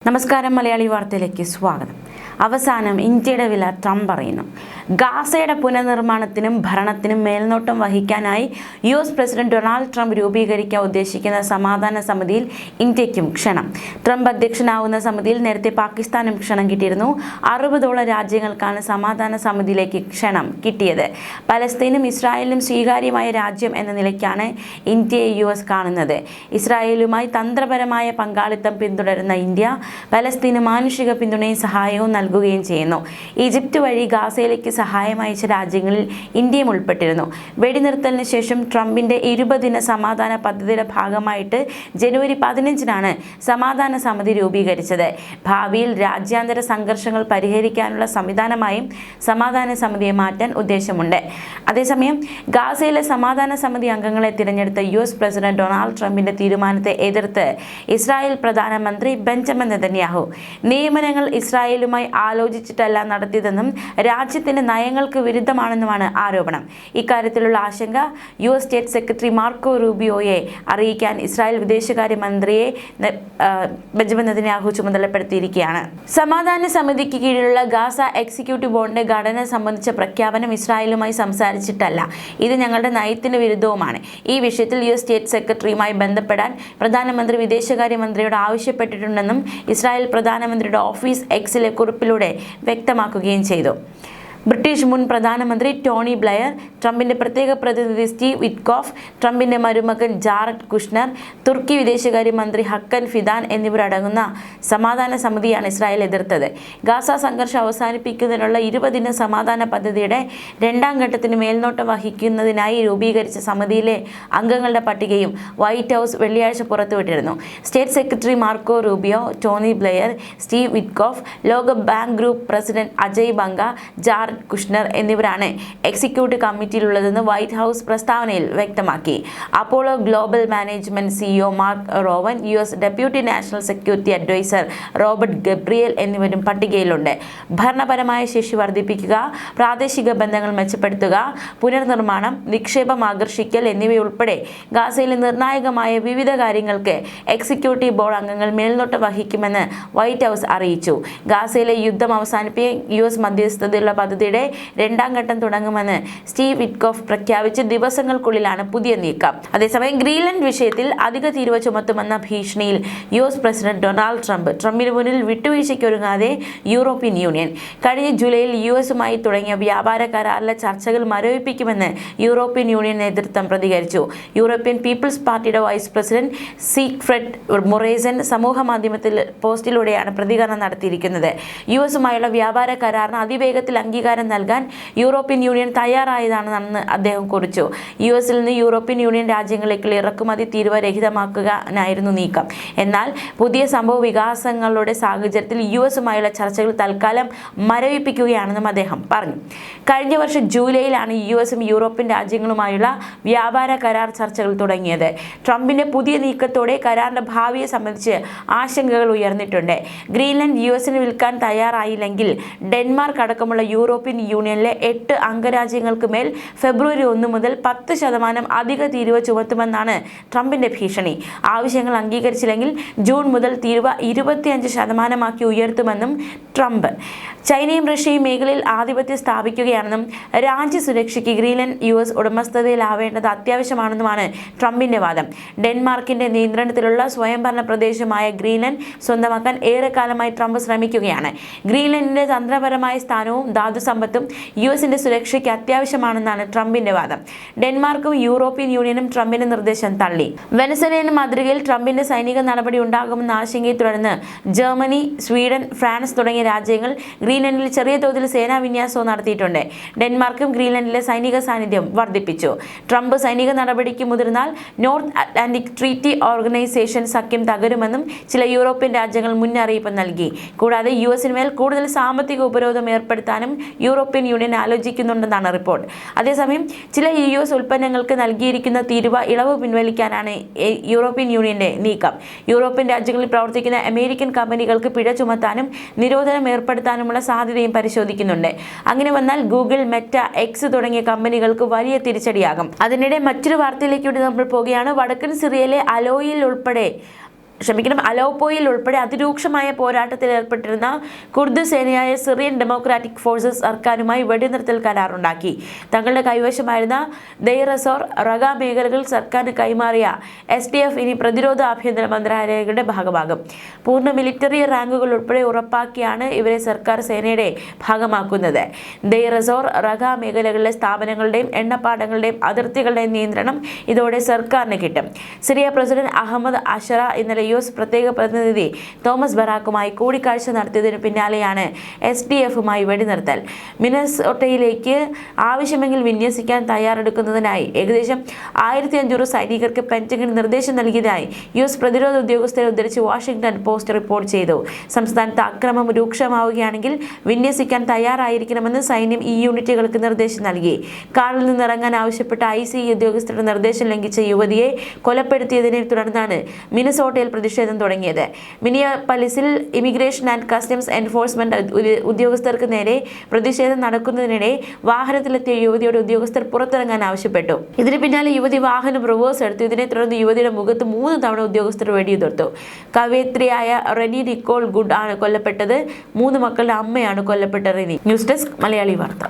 നമസ്കാരം, മലയാളി വാർത്തയിലേക്ക് സ്വാഗതം. അവസാനം ഇന്ത്യയുടെ വില ട്രംപ് പറയുന്നു. ഗാസയുടെ പുനർനിർമ്മാണത്തിനും ഭരണത്തിനും മേൽനോട്ടം വഹിക്കാനായി US പ്രസിഡന്റ് ഡൊണാൾഡ് ട്രംപ് രൂപീകരിക്കാൻ ഉദ്ദേശിക്കുന്ന സമാധാന സമിതിയിൽ ഇന്ത്യക്കും ക്ഷണം. ട്രംപ് അധ്യക്ഷനാവുന്ന സമിതിയിൽ നേരത്തെ പാകിസ്ഥാനും ക്ഷണം കിട്ടിയിരുന്നു. 60ഓളം രാജ്യങ്ങൾക്കാണ് സമാധാന സമിതിയിലേക്ക് ക്ഷണം കിട്ടിയത്. പലസ്തീനും ഇസ്രായേലിനും സ്വീകാര്യമായ രാജ്യം എന്ന നിലയ്ക്കാണ് ഇന്ത്യയെ US കാണുന്നത്. ഇസ്രായേലുമായി തന്ത്രപരമായ പങ്കാളിത്തം പിന്തുടരുന്ന ഇന്ത്യ പലസ്തീന് മാനുഷിക പിന്തുണയും സഹായവും നൽകുകയും ചെയ്യുന്നു. ഈജിപ്ത് വഴി ഗാസയിലേക്ക് സഹായം അയച്ച രാജ്യങ്ങളിൽ ഇന്ത്യയും ഉൾപ്പെട്ടിരുന്നു. വെടിനിർത്തലിന് ശേഷം ട്രംപിന്റെ 20 ദിന സമാധാന പദ്ധതിയുടെ ഭാഗമായിട്ട് ജനുവരി 15-നാണ് സമാധാന സമിതി രൂപീകരിച്ചത്. ഭാവിയിൽ രാജ്യാന്തര സംഘർഷങ്ങൾ പരിഹരിക്കാനുള്ള സംവിധാനമായും സമാധാന സമിതിയെ മാറ്റാൻ ഉദ്ദേശമുണ്ട്. അതേസമയം ഗാസയിലെ സമാധാന സമിതി അംഗങ്ങളെ തിരഞ്ഞെടുത്ത US പ്രസിഡന്റ് ഡൊണാൾഡ് ട്രംപിന്റെ തീരുമാനത്തെ എതിർത്ത് ഇസ്രായേൽ പ്രധാനമന്ത്രി ബെഞ്ചമിൻ നെതന്യാഹു നിയമനങ്ങൾ ഇസ്രായേലുമായി ആലോചിച്ചിട്ടല്ല നടത്തിയതെന്നും രാജ്യത്തിന്റെ നയങ്ങൾക്ക് വിരുദ്ധമാണെന്നുമാണ് ആരോപണം. ഇക്കാര്യത്തിലുള്ള ആശങ്ക US സ്റ്റേറ്റ് സെക്രട്ടറി മാർക്കോ റൂബിയോയെ അറിയിക്കാൻ ഇസ്രായേൽ വിദേശകാര്യമന്ത്രിയെ ബെഞ്ചമിൻ നെതന്യാഹു ചുമതലപ്പെടുത്തിയിരിക്കുകയാണ്. സമാധാന സമിതിക്ക് കീഴിലുള്ള ഗാസ എക്സിക്യൂട്ടീവ് ബോർഡിന്റെ ഘടന സംബന്ധിച്ച പ്രഖ്യാപനം ഇസ്രായേലുമായി സംസാരിച്ചിട്ടല്ല. ഇത് ഞങ്ങളുടെ നയത്തിന് വിരുദ്ധവുമാണ്. ഈ വിഷയത്തിൽ US സ്റ്റേറ്റ് സെക്രട്ടറിയുമായി ബന്ധപ്പെടാൻ പ്രധാനമന്ത്രി വിദേശകാര്യമന്ത്രിയോട് ആവശ്യപ്പെട്ടിട്ടുണ്ടെന്നും ഇസ്രായേൽ പ്രധാനമന്ത്രിയുടെ ഓഫീസ് എക്സിലെ കുറിപ്പിലൂടെ വ്യക്തമാക്കുകയും ചെയ്തു. ബ്രിട്ടീഷ് മുൻ പ്രധാനമന്ത്രി ടോണി ബ്ലെയർ, ട്രംപിന്റെ പ്രത്യേക പ്രതിനിധി സ്റ്റീവ് വിറ്റ്കോഫ്, ട്രംപിന്റെ മരുമകൻ ജാറഡ് കുഷ്നർ, തുർക്കി വിദേശകാര്യമന്ത്രി ഹക്കൻ ഫിദാൻ എന്നിവരടങ്ങുന്ന സമാധാന സമിതിയാണ് ഇസ്രായേൽ എതിർത്തത്. ഗാസ സംഘർഷം അവസാനിപ്പിക്കുന്നതിനുള്ള 20 ദിന സമാധാന പദ്ധതിയുടെ 2ാം ഘട്ടത്തിന് മേൽനോട്ടം വഹിക്കുന്നതിനായി രൂപീകരിച്ച സമിതിയിലെ അംഗങ്ങളുടെ പട്ടികയും വൈറ്റ് ഹൗസ് വെള്ളിയാഴ്ച പുറത്തുവിട്ടിരുന്നു. State Secretary Marco Rubio, Tony Blair, Steve Witkoff, ലോക bank group president Ajay Banga, Jared Kushner എന്നിവരാണ് എക്സിക്യൂട്ടീവ് കമ്മിറ്റിയിലുള്ളതെന്ന് വൈറ്റ് ഹൗസ് പ്രസ്താവനയിൽ വ്യക്തമാക്കി. Apollo Global Management CEO Mark Rowan, US deputy national security adviser Robert Gabriel എന്നിവരും പട്ടികയിലുണ്ട്. ഭരണപരമായ ശേഷി വർദ്ധിപ്പിക്കുക, പ്രാദേശിക ബന്ധങ്ങൾ മെച്ചപ്പെടുത്തുക, പുനർനിർമ്മാണം, നിക്ഷേപം ആകർഷിക്കൽ എന്നിവയുൾപ്പെടെ ഗാസയിലെ നിർണായകമായ വിവിധ കാര്യങ്ങൾക്ക് എക്സിക്യൂട്ടീവ് ബോർഡ് അംഗങ്ങൾ മേൽനോട്ടം വഹിക്കുമെന്ന് വൈറ്റ് ഹൗസ് അറിയിച്ചു. ഗാസയിലെ യുദ്ധം അവസാനിപ്പിക്കാൻ US മധ്യസ്ഥതയുള്ള പദ്ധതിയുടെ 2ാം ഘട്ടം തുടങ്ങുമെന്ന് സ്റ്റീവ് വിറ്റ്കോഫ് പ്രഖ്യാപിച്ച ദിവസങ്ങൾക്കുള്ളിലാണ് പുതിയ നീക്കം. അതേസമയം ഗ്രീൻലൻഡ് വിഷയത്തിൽ അധിക തീരുവ ചുമത്തുമെന്ന ഭീഷണിയിൽ US പ്രസിഡന്റ് ഡൊണാൾഡ് ട്രംപിന് മുന്നിൽ വിട്ടുവീഴ്ചയ്ക്കൊരുങ്ങാതെ യൂറോപ്യൻ യൂണിയൻ. കഴിഞ്ഞ ജൂലൈയിൽ US-മായി തുടങ്ങിയ വ്യാപാര കരാറിലെ ചർച്ചകൾ മരവിപ്പിക്കുമെന്ന് യൂറോപ്യൻ യൂണിയൻ നേതൃത്വം പ്രതികരിച്ചു. യൂറോപ്യൻ പീപ്പിൾസ് പാർട്ടിയുടെ വൈസ് പ്രസിഡന്റ് സീഗ്ഫ്രെഡ് മുറേസൻ സമൂഹ മാധ്യമത്തിൽ പോസ്റ്റിലൂടെയാണ് പ്രതികരണം നടത്തിയിരിക്കുന്നത്. US-മായുള്ള വ്യാപാര കരാറിന് അതിവേഗത്തിൽ അംഗീകാരം നൽകാൻ യൂറോപ്യൻ യൂണിയൻ തയ്യാറായതാണെന്ന് അദ്ദേഹം കുറിച്ചു. US-ൽ നിന്ന് യൂറോപ്യൻ യൂണിയൻ രാജ്യങ്ങളിലേക്കുള്ള ഇറക്കുമതി തീരുവ രഹിതമാക്കുകയായിരുന്നു നീക്കം. എന്നാൽ പുതിയ സംഭവ വികാസങ്ങളുടെ സാഹചര്യത്തിൽ US-മായുള്ള ചർച്ചകൾ തൽക്കാലം മരവിപ്പിക്കുകയാണെന്നും അദ്ദേഹം പറഞ്ഞു. കഴിഞ്ഞ വർഷം ജൂലൈയിലാണ് US-ഉം യൂറോപ്യൻ രാജ്യങ്ങളുമായുള്ള വ്യാപാര കരാർ ചർച്ചകൾ തുടങ്ങിയത്. ട്രംപിന്റെ പുതിയ നീക്കത്തോടെ കരാറിന്റെ ഭാവിയെ സംബന്ധിച്ച് ആശങ്കകൾ ഉയർന്നിട്ടുണ്ട്. ഗ്രീൻലൻഡ് US-ന് വിൽക്കാൻ തയ്യാറായില്ലെങ്കിൽ ഡെൻമാർക്ക് അടക്കമുള്ള യൂറോപ്യൻ യൂണിയനിലെ 8 അംഗരാജ്യങ്ങൾക്ക് മേൽ ഫെബ്രുവരി 1 മുതൽ 10% അധിക തീരുവ ചുമത്തുമെന്നാണ് ട്രംപിന്റെ ഭീഷണി. ആവശ്യങ്ങൾ അംഗീകരിച്ചില്ലെങ്കിൽ ജൂൺ മുതൽ തീരുവ 25% ഉയർത്തുമെന്നും ട്രംപ്. ചൈനയും റഷ്യയും മേഖലയിൽ ആധിപത്യം സ്ഥാപിക്കുകയാണെന്നും രാജ്യസുരക്ഷയ്ക്ക് ഗ്രീൻലൻഡ് US ഉടമസ്ഥതയിലാവേണ്ടത് അത്യാവശ്യമാണെന്നുമാണ് ട്രംപിന്റെ വാദം. ഡെൻമാർക്കിന്റെ നിയന്ത്രണത്തിലുള്ള സ്വയംഭരണ പ്രദേശമായ ഗ്രീൻലൻഡ് സ്വന്തമാക്കാൻ ഏറെക്കാലമായി ട്രംപ് ശ്രമിക്കുകയാണ്. ഗ്രീൻലൻഡിന്റെ തന്ത്രപരമായ സ്ഥാനവും ധാതുസമ്പത്തും US-ന്റെ സുരക്ഷയ്ക്ക് അത്യാവശ്യമാണെന്നാണ് ട്രംപിന്റെ വാദം. ഡെൻമാർക്കും യൂറോപ്യൻ യൂണിയനും ട്രംപിന്റെ നിർദ്ദേശം തള്ളി. വെനസ്വേലൻ മാതൃകയിൽ ട്രംപിന്റെ സൈനിക നടപടി ഉണ്ടാകുമെന്ന ആശങ്കയെ തുടർന്ന് ജർമ്മനി, സ്വീഡൻ, ഫ്രാൻസ് തുടങ്ങിയ രാജ്യങ്ങൾ ഗ്രീൻലൻഡിൽ ചെറിയ തോതിൽ സേനാ വിന്യാസവും നടത്തിയിട്ടുണ്ട്. ഡെൻമാർക്കും ഗ്രീൻലൻഡിലെ സൈനിക സാന്നിധ്യം വർദ്ധിപ്പിച്ചു. ട്രംപ് സൈനിക നടപടിക്ക് മുതിർന്നാൽ നോർത്ത് അറ്റ്ലാന്റിക് ട്രീറ്റി ഓർഗനൈസേഷൻ സഖ്യം തകരുമെന്നും ചില യൂറോപ്യൻ രാജ്യങ്ങൾ മുന്നറിയിപ്പ് നൽകി. കൂടാതെ US-ന് മേൽ കൂടുതൽ സാമ്പത്തിക ഉപരോധം ഏർപ്പെടുത്താനും യൂറോപ്യൻ യൂണിയൻ ആലോചിക്കുന്നുണ്ടെന്നാണ് റിപ്പോർട്ട്. അതേസമയം ചില US ഉൽപ്പന്നങ്ങൾക്ക് നൽകിയിരിക്കുന്ന തീരുവ ഇളവ് പിൻവലിക്കാനാണ് യൂറോപ്യൻ യൂണിയന്റെ നീക്കം. യൂറോപ്യൻ രാജ്യങ്ങളിൽ പ്രവർത്തിക്കുന്ന അമേരിക്കൻ കമ്പനികൾക്ക് പിഴ ചുമത്താനും നിരോധനം ഏർപ്പെടുത്താനുമുള്ള സാധ്യതയും പരിശോധിക്കുന്നുണ്ട്. അങ്ങനെ വന്നാൽ ഗൂഗിൾ, മെറ്റ, എക്സ് തുടങ്ങിയ കമ്പനികൾക്ക് വലിയ തിരിച്ചടിയാകും. അതിനിടെ മറ്റൊരു വാർത്തയിലേക്ക് നമ്മൾ പോകുകയാണ്. വടക്കൻ സിറിയയിലെ അലോയിൽ ഉൾപ്പെടെ അലോപ്പോയിൽ ഉൾപ്പെടെ അതിരൂക്ഷമായ പോരാട്ടത്തിൽ ഏർപ്പെട്ടിരുന്ന കുർദ് സേനയായ സിറിയൻ ഡെമോക്രാറ്റിക് ഫോഴ്സസ് സർക്കാരുമായി വെടിനിർത്തൽ കരാറുണ്ടാക്കി. തങ്ങളുടെ കൈവശമായിരുന്ന ദെയ്ർ എസോർ, റഗ മേഖലകൾ സർക്കാരിന് കൈമാറിയ SDF ഇനി പ്രതിരോധ ആഭ്യന്തര മന്ത്രാലയങ്ങളുടെ ഭാഗമാകും. പൂർണ്ണ മിലിറ്ററി റാങ്കുകൾ ഉൾപ്പെടെ ഉറപ്പാക്കിയാണ് ഇവരെ സർക്കാർ സേനയുടെ ഭാഗമാക്കുന്നത്. ദെയ്ർ എസോർ, റഗ മേഖലകളിലെ സ്ഥാപനങ്ങളുടെയും എണ്ണപ്പാടങ്ങളുടെയും അതിർത്തികളുടെയും നിയന്ത്രണം ഇതോടെ സർക്കാരിന് കിട്ടും. സിറിയ പ്രസിഡന്റ് അഹമ്മദ് അഷറ ഇന്നലെ US പ്രത്യേക പ്രതിനിധി തോമസ് ബറാക്കുമായി കൂടിക്കാഴ്ച നടത്തിയതിനു പിന്നാലെയാണ് SDFുമായി വെടിനിർത്തൽ. മിനസോട്ടയിലേക്ക് ആവശ്യമെങ്കിൽ വിന്യസിക്കാൻ തയ്യാറെടുക്കുന്നതിനായി ഏകദേശം 1500 സൈനികർക്ക് പെന്റഗൺ നിർദ്ദേശം നൽകിയതായി US പ്രതിരോധ ഉദ്യോഗസ്ഥരെ ഉദ്ധരിച്ച് വാഷിംഗ്ടൺ പോസ്റ്റ് റിപ്പോർട്ട് ചെയ്തു. സംസ്ഥാനത്ത് അക്രമം രൂക്ഷമാവുകയാണെങ്കിൽ വിന്യസിക്കാൻ തയ്യാറായിരിക്കണമെന്ന് സൈന്യം ഈ യൂണിറ്റുകൾക്ക് നിർദ്ദേശം നൽകി. കാറിൽ നിന്നിറങ്ങാൻ ആവശ്യപ്പെട്ട ICE ഉദ്യോഗസ്ഥരുടെ നിർദ്ദേശം ലംഘിച്ച യുവതിയെ കൊലപ്പെടുത്തിയതിനെ തുടർന്നാണ് മിനസോട്ടയിൽ പ്രതിഷേധം തുടങ്ങിയത്. മിനിയാപലിസിൽ ഇമിഗ്രേഷൻ ആൻഡ് കസ്റ്റംസ് എൻഫോഴ്സ്മെന്റ് ഉദ്യോഗസ്ഥർക്ക് നേരെ പ്രതിഷേധം നടക്കുന്നതിനിടെ വാഹനത്തിലെത്തിയ യുവതിയോട് ഉദ്യോഗസ്ഥർ പുറത്തിറങ്ങാൻ ആവശ്യപ്പെട്ടു. ഇതിന് പിന്നാലെ യുവതി വാഹനം റിവേഴ്സ് എടുത്തു. ഇതിനെ തുടർന്ന് യുവതിയുടെ മുഖത്ത് 3 തവണ ഉദ്യോഗസ്ഥർ വെടിയുതിർത്തു. കവയിത്രിയായ റെനി നിക്കോൾ ഗുഡ് ആണ് കൊല്ലപ്പെട്ടത്. 3 മക്കളുടെ അമ്മയാണ് കൊല്ലപ്പെട്ട റെനി. ന്യൂസ് ഡെസ്ക് മലയാളി വാർത്ത.